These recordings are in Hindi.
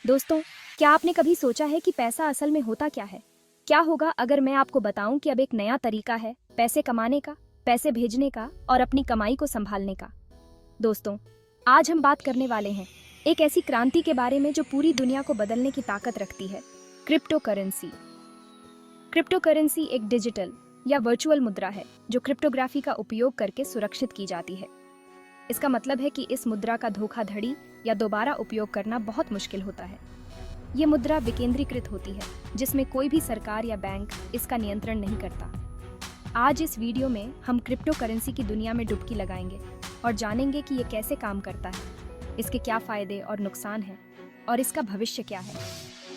दोस्तों, क्या आपने कभी सोचा है कि पैसा असल में होता क्या है? क्या होगा अगर मैं आपको बताऊं कि अब एक नया तरीका है पैसे कमाने का, पैसे भेजने का और अपनी कमाई को संभालने का। दोस्तों, आज हम बात करने वाले हैं एक ऐसी क्रांति के बारे में जो पूरी दुनिया को बदलने की ताकत रखती है, क्रिप्टो करेंसी। क्रिप्टो करेंसी एक डिजिटल या वर्चुअल मुद्रा है जो क्रिप्टोग्राफी का उपयोग करके सुरक्षित की जाती है। इसका मतलब है कि इस मुद्रा का धोखाधड़ी या दोबारा उपयोग करना बहुत मुश्किल होता है। ये मुद्रा विकेंद्रीकृत होती है, जिसमें कोई भी सरकार या बैंक इसका नियंत्रण नहीं करता। आज इस वीडियो में हम क्रिप्टो करेंसी की दुनिया में डुबकी लगाएंगे और जानेंगे कि ये कैसे काम करता है, इसके क्या फायदे और नुकसान हैं और इसका भविष्य क्या है।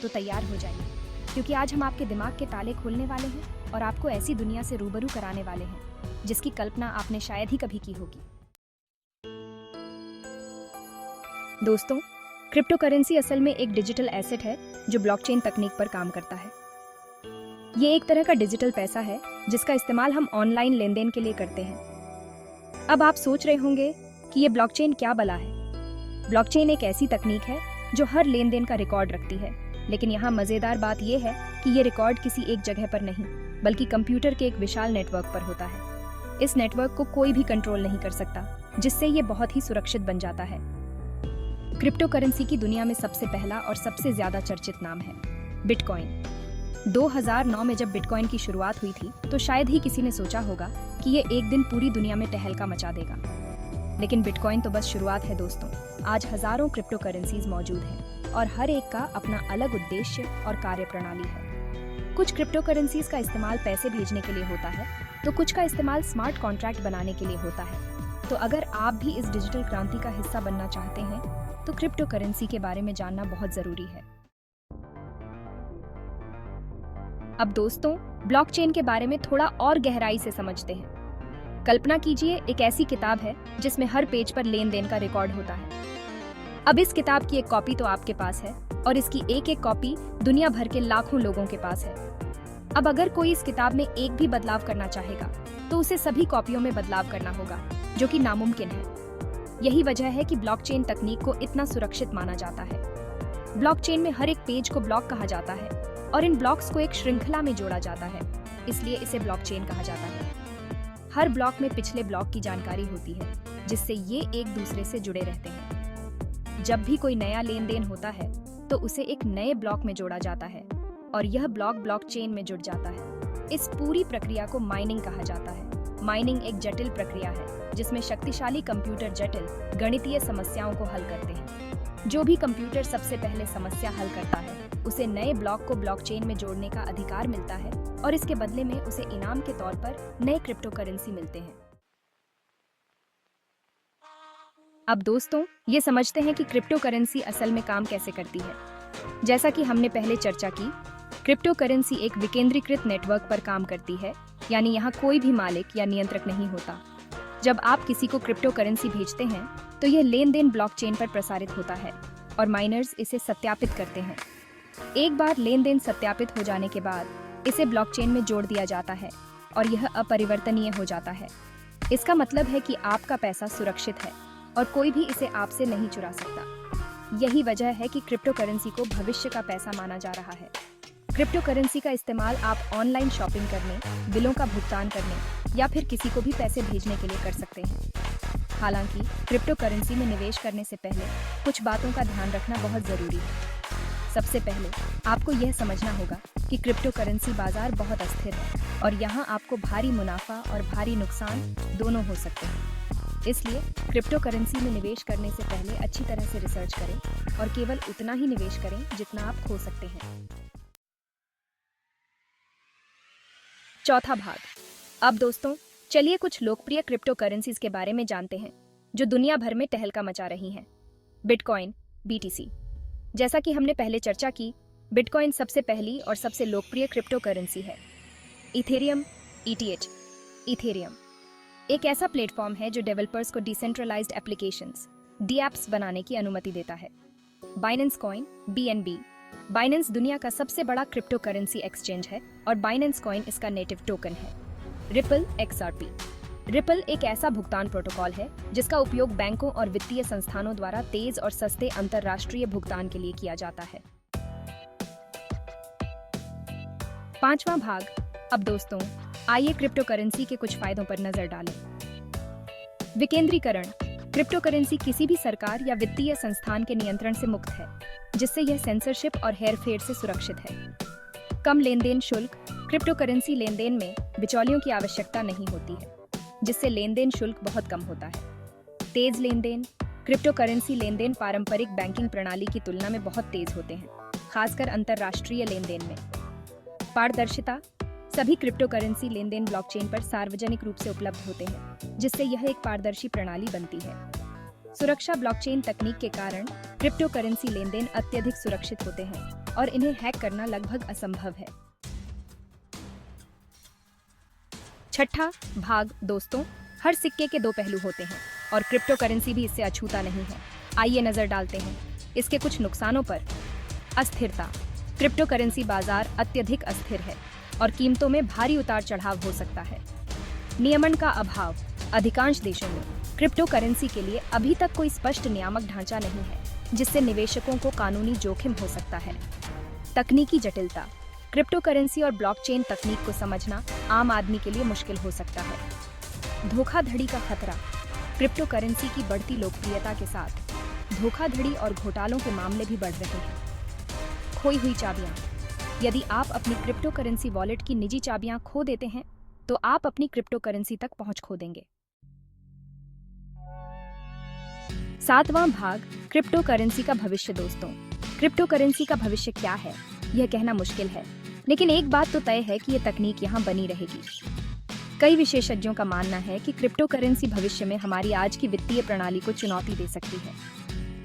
तो तैयार हो जाइए, क्योंकि आज हम आपके दिमाग के ताले खोलने वाले हैं और आपको ऐसी दुनिया से रूबरू कराने वाले हैं जिसकी कल्पना आपने शायद ही कभी की होगी। दोस्तों, क्रिप्टो करेंसी असल में एक डिजिटल एसेट है जो ब्लॉकचेन तकनीक पर काम करता है। ये एक तरह का डिजिटल पैसा है जिसका इस्तेमाल हम ऑनलाइन लेनदेन के लिए करते हैं। अब आप सोच रहे होंगे कि ये ब्लॉकचेन क्या बला है। ब्लॉकचेन एक ऐसी तकनीक है जो हर लेनदेन का रिकॉर्ड रखती है, लेकिन यहाँ मजेदार बात यह है कि ये रिकॉर्ड किसी एक जगह पर नहीं, बल्कि कंप्यूटर के एक विशाल नेटवर्क पर होता है। इस नेटवर्क को कोई भी कंट्रोल नहीं कर सकता, जिससे ये बहुत ही सुरक्षित बन जाता है। क्रिप्टो करेंसी की दुनिया में सबसे पहला और सबसे ज्यादा चर्चित नाम है बिटकॉइन। 2009 में जब बिटकॉइन की शुरुआत हुई थी तो शायद ही किसी ने सोचा होगा कि ये एक दिन पूरी दुनिया में तहलका मचा देगा। लेकिन बिटकॉइन तो बस शुरुआत है दोस्तों। आज हजारों क्रिप्टो करेंसीज मौजूद हैं और हर एक का अपना अलग उद्देश्य और कार्यप्रणाली है। कुछ क्रिप्टो करेंसीज का इस्तेमाल पैसे भेजने के लिए होता है, तो कुछ का इस्तेमाल स्मार्ट कॉन्ट्रैक्ट बनाने के लिए होता है। तो अगर आप भी इस डिजिटल क्रांति का हिस्सा बनना चाहते हैं तो क्रिप्टो करेंसी के बारे में जानना बहुत जरूरी है। अब दोस्तों, ब्लॉकचेन के बारे में थोड़ा और गहराई से समझते हैं। कल्पना कीजिए, एक ऐसी किताब है जिसमें हर पेज पर लेन देन का रिकॉर्ड होता है। अब इस किताब की एक कॉपी तो आपके पास है और इसकी एक एक कॉपी दुनिया भर के लाखों लोगों के पास है। अब अगर कोई इस किताब में एक भी बदलाव करना चाहेगा तो उसे सभी कॉपियों में बदलाव करना होगा, जो कि नामुमकिन है। यही वजह है कि ब्लॉकचेन तकनीक को इतना सुरक्षित माना जाता है। ब्लॉकचेन में हर एक पेज को ब्लॉक कहा जाता है और इन ब्लॉक्स को एक श्रृंखला में जोड़ा जाता है, इसलिए इसे ब्लॉकचेन कहा जाता है। हर ब्लॉक में पिछले ब्लॉक की जानकारी होती है, जिससे ये एक दूसरे से जुड़े रहते हैं। जब भी कोई नया लेन देन होता है तो उसे एक नए ब्लॉक में जोड़ा जाता है और यह ब्लॉक ब्लॉकचेन में जुड़ जाता है। इस पूरी प्रक्रिया को माइनिंग कहा जाता है। माइनिंग एक जटिल प्रक्रिया है जिसमें शक्तिशाली कंप्यूटर जटिल गणितीय समस्याओं को हल करते हैं। जो भी कंप्यूटर सबसे पहले समस्या हल करता है उसे नए ब्लॉक को ब्लॉकचेन में जोड़ने का अधिकार मिलता है और इसके बदले में उसे इनाम के तौर पर नए क्रिप्टो करेंसी मिलते हैं। अब दोस्तों, ये समझते हैं कि क्रिप्टो करेंसी असल में काम कैसे करती है। जैसा कि हमने पहले चर्चा की, क्रिप्टो करेंसी एक विकेंद्रीकृत नेटवर्क पर काम करती है, यानी यहाँ कोई भी मालिक या नियंत्रक नहीं होता। जब आप किसी को क्रिप्टो करेंसी भेजते हैं तो यह लेन देन ब्लॉकचेन पर प्रसारित होता है और माइनर्स इसे सत्यापित करते हैं। एक बार लेन देन सत्यापित हो जाने के बाद इसे ब्लॉकचेन में जोड़ दिया जाता है और यह अपरिवर्तनीय हो जाता है। इसका मतलब है कि आपका पैसा सुरक्षित है और कोई भी इसे आपसे नहीं चुरा सकता। यही वजह है कि क्रिप्टो करेंसी को भविष्य का पैसा माना जा रहा है। क्रिप्टो करेंसी का इस्तेमाल आप ऑनलाइन शॉपिंग करने, बिलों का भुगतान करने या फिर किसी को भी पैसे भेजने के लिए कर सकते हैं। हालांकि क्रिप्टो करेंसी में निवेश करने से पहले कुछ बातों का ध्यान रखना बहुत जरूरी है। सबसे पहले आपको यह समझना होगा कि क्रिप्टो करेंसी बाजार बहुत अस्थिर है और यहाँ आपको भारी मुनाफा और भारी नुकसान दोनों हो सकते हैं। इसलिए क्रिप्टो करेंसी में निवेश करने से पहले अच्छी तरह से रिसर्च करें और केवल उतना ही निवेश करें जितना आप खो सकते हैं। चौथा भाग। अब दोस्तों, चलिए कुछ लोकप्रिय क्रिप्टो करेंसीज के बारे में जानते हैं जो दुनिया भर में तहलका मचा रही हैं। Bitcoin, BTC। जैसा कि हमने पहले चर्चा की, बिटकॉइन सबसे पहली और सबसे लोकप्रिय क्रिप्टो करेंसी है। Ethereum, ETH। इथेरियम एक ऐसा प्लेटफॉर्म है जो डेवलपर्स को डिसेंट्रलाइज्ड एप्लीकेशंस, DApps बनाने की अनुमति देता है। Binance coin, BNB। बाइनेंस दुनिया का सबसे बड़ा क्रिप्टो करेंसी एक्सचेंज है और बाइनेंस कॉइन इसका नेटिव टोकन है। Ripple, XRP। रिपल एक ऐसा भुगतान प्रोटोकॉल है जिसका उपयोग बैंकों और वित्तीय संस्थानों द्वारा तेज और सस्ते अंतर्राष्ट्रीय भुगतान के लिए किया जाता है। पांचवा भाग। अब दोस्तों, आइए क्रिप्टो करेंसी के कुछ फायदों पर नजर डालें। विकेंद्रीकरण। क्रिप्टो करेंसी किसी भी सरकार या वित्तीय संस्थान के नियंत्रण से मुक्त है, जिससे यह सेंसरशिप और हेरफेर से सुरक्षित है। कम लेन देन शुल्क। क्रिप्टो करेंसी लेन देन में बिचौलियों की आवश्यकता नहीं होती है, जिससे लेन देन शुल्क बहुत कम होता है। तेज लेन देन। क्रिप्टो करेंसी लेन देन पारंपरिक बैंकिंग प्रणाली की तुलना में बहुत तेज होते हैं, खासकर अंतर्राष्ट्रीय लेन देन में। पारदर्शिता। सभी क्रिप्टो करेंसी लेन देन ब्लॉकचेन पर सार्वजनिक रूप से उपलब्ध होते हैं, जिससे यह एक पारदर्शी प्रणाली बनती है। सुरक्षा। ब्लॉकचेन तकनीक के कारण क्रिप्टो करेंसी लेन देन अत्यधिक सुरक्षित होते हैं और इन्हें हैक करना लगभग असंभव है। छठा भाग। दोस्तों, हर सिक्के के दो पहलू होते हैं और क्रिप्टो करेंसी भी इससे अछूता नहीं है। आइए नजर डालते हैं इसके कुछ नुकसानों पर। अस्थिरता। क्रिप्टो करेंसी बाजार अत्यधिक अस्थिर है और कीमतों में भारी उतार चढ़ाव हो सकता है। नियमन का अभाव। अधिकांश देशों में क्रिप्टो करेंसी के लिए अभी तक कोई स्पष्ट नियामक ढांचा नहीं है, जिससे निवेशकों को कानूनी जोखिम हो सकता है। तकनीकी जटिलता। क्रिप्टो करेंसी और ब्लॉकचेन तकनीक को समझना आम आदमी के लिए मुश्किल हो सकता है। धोखाधड़ी का खतरा। क्रिप्टो करेंसी की बढ़ती लोकप्रियता के साथ धोखाधड़ी और घोटालों के मामले भी बढ़ रहे हैं। खोई हुई चाबियां। यदि आप अपनी क्रिप्टो करेंसी वॉलेट की निजी चाबियां खो देते हैं, तो आप अपनी क्रिप्टो करेंसी तक पहुंच खो देंगे। सातवां भाग। क्रिप्टो करेंसी का भविष्य। दोस्तों, क्रिप्टो करेंसी का भविष्य क्या है, यह कहना मुश्किल है, लेकिन एक बात तो तय है कि यह तकनीक यहाँ बनी रहेगी। कई विशेषज्ञों का मानना है कि क्रिप्टो करेंसी भविष्य में हमारी आज की वित्तीय प्रणाली को चुनौती दे सकती है।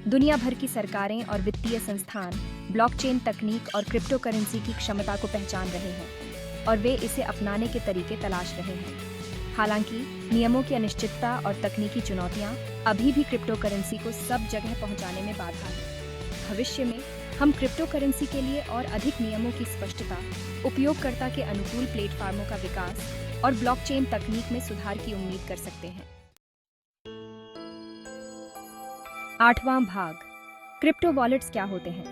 दुनिया भर की सरकारें और वित्तीय संस्थान ब्लॉकचेन तकनीक और क्रिप्टो करेंसी की क्षमता को पहचान रहे हैं और वे इसे अपनाने के तरीके तलाश रहे हैं। हालांकि नियमों की अनिश्चितता और तकनीकी चुनौतियां अभी भी क्रिप्टो करेंसी को सब जगह पहुंचाने में बाधा है। भविष्य में हम क्रिप्टो करेंसी के लिए और अधिक नियमों की स्पष्टता, उपयोगकर्ता के अनुकूल प्लेटफॉर्मों का विकास और ब्लॉकचेन तकनीक में सुधार की उम्मीद कर सकते हैं। आठवां भाग। क्रिप्टो वॉलेट्स क्या होते हैं।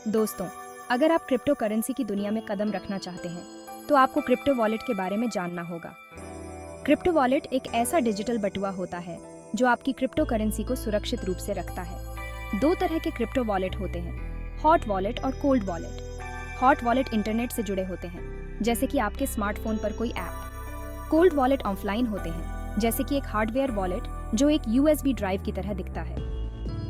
दोस्तों, अगर आप क्रिप्टो करेंसी की दुनिया में कदम रखना चाहते हैं, तो आपको क्रिप्टो वॉलेट के बारे में जानना होगा। क्रिप्टो वॉलेट एक ऐसा डिजिटल बटुआ होता है जो आपकी क्रिप्टो करेंसी को सुरक्षित रूप से रखता है। दो तरह के क्रिप्टो वॉलेट होते हैं, हॉट वॉलेट और cold wallet. Hot wallet internet से जुड़े होते हैं, जैसे कि आपके स्मार्टफोन पर कोई ऐप। कोल्ड वॉलेट ऑफलाइन होते हैं, जैसे कि एक हार्डवेयर वॉलेट जो एक USB ड्राइव की तरह दिखता है।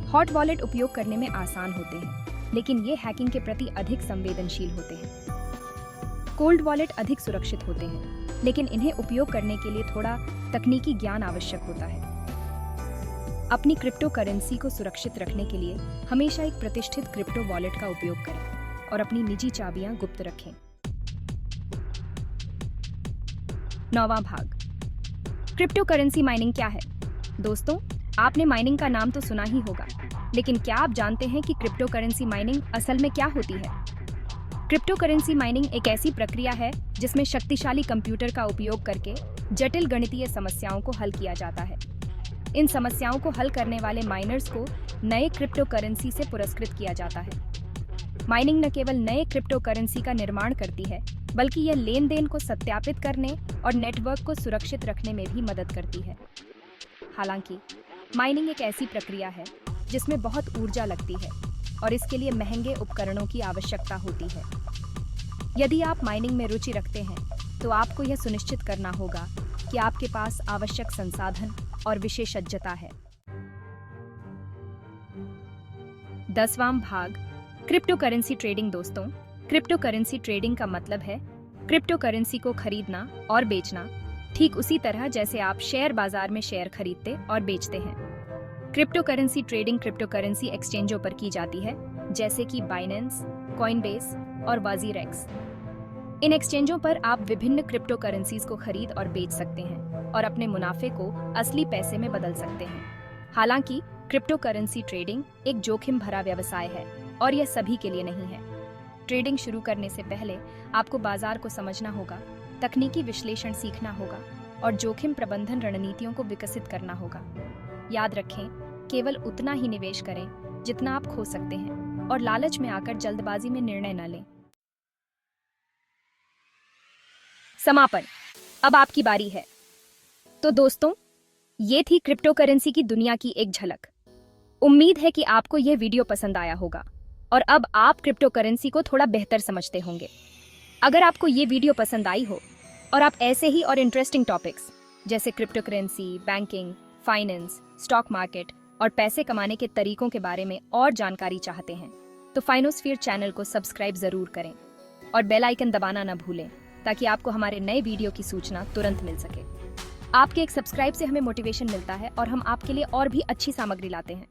हॉट वॉलेट उपयोग करने में आसान होते हैं, लेकिन ये हैकिंग के प्रति अधिक संवेदनशील होते हैं। कोल्ड वॉलेट अधिक सुरक्षित होते हैं, लेकिन इन्हें उपयोग करने के लिए थोड़ा तकनीकी ज्ञान आवश्यक होता है। अपनी क्रिप्टो करेंसी को सुरक्षित रखने के लिए हमेशा एक प्रतिष्ठित क्रिप्टो वॉलेट का उपयोग करें और अपनी निजी चाबियां गुप्त रखें। नौवां भाग। क्रिप्टो करेंसी माइनिंग क्या है। दोस्तों, आपने माइनिंग का नाम तो सुना ही होगा, लेकिन क्या आप जानते हैं कि क्रिप्टो करेंसी माइनिंग असल में क्या होती है। क्रिप्टो करेंसी माइनिंग एक ऐसी प्रक्रिया है जिसमें शक्तिशाली कंप्यूटर का उपयोग करके जटिल गणितीय समस्याओं को हल किया जाता है। इन समस्याओं को हल करने वाले माइनर्स को नए क्रिप्टो करेंसी से पुरस्कृत किया जाता है। माइनिंग न केवल नए क्रिप्टो करेंसी का निर्माण करती है, बल्कि यह लेन देन को सत्यापित करने और नेटवर्क को सुरक्षित रखने में भी मदद करती है। हालांकि माइनिंग एक ऐसी प्रक्रिया है जिसमें बहुत ऊर्जा लगती है और इसके लिए महंगे उपकरणों की आवश्यकता होती है। यदि आप माइनिंग में रुचि रखते हैं, तो आपको यह सुनिश्चित करना होगा कि आपके पास आवश्यक संसाधन और विशेषज्ञता है। 10वां भाग। Crypto currency trading. दोस्तों, क्रिप्टो करेंसी ट्रेडिंग का मतलब है क्रिप्टो करेंसी को खरीदना और बेचना, ठीक उसी तरह जैसे आप शेयर बाजार में शेयर खरीदते और बेचते हैं। Crypto currency trading crypto currency एक्सचेंजों पर की जाती है, जैसे कि बाइनेंस, कॉइनबेस और वाजीरेक्स। इन एक्सचेंजों पर आप विभिन्न क्रिप्टो करेंसीज को खरीद और बेच सकते हैं और अपने मुनाफे को असली पैसे में बदल सकते हैं। हालांकि क्रिप्टो करेंसी ट्रेडिंग एक जोखिम भरा व्यवसाय है और यह सभी के लिए नहीं है। ट्रेडिंग शुरू करने से पहले आपको बाजार को समझना होगा, तकनीकी विश्लेषण सीखना होगा और जोखिम प्रबंधन रणनीतियों को विकसित करना होगा। याद रखें, केवल उतना ही निवेश करें जितना आप खो सकते हैं और लालच में आकर जल्दबाजी में निर्णय न लें। समापन, अब आपकी बारी है। तो दोस्तों, ये थी क्रिप्टो करेंसी की दुनिया की एक झलक। उम्मीद है कि आपको यह वीडियो पसंद आया होगा और अब आप क्रिप्टो करेंसी को थोड़ा बेहतर समझते होंगे। अगर आपको ये वीडियो पसंद आई हो और आप ऐसे ही और इंटरेस्टिंग टॉपिक्स जैसे crypto currency, banking, finance, stock market और पैसे कमाने के तरीकों के बारे में और जानकारी चाहते हैं, तो फाइनोस्फीयर चैनल को सब्सक्राइब जरूर करें और बेल आइकन दबाना न भूलें ताकि आपको हमारे नए वीडियो की सूचना तुरंत मिल सके। आपके एक सब्सक्राइब से हमें मोटिवेशन मिलता है और हम आपके लिए और भी अच्छी सामग्री लाते हैं।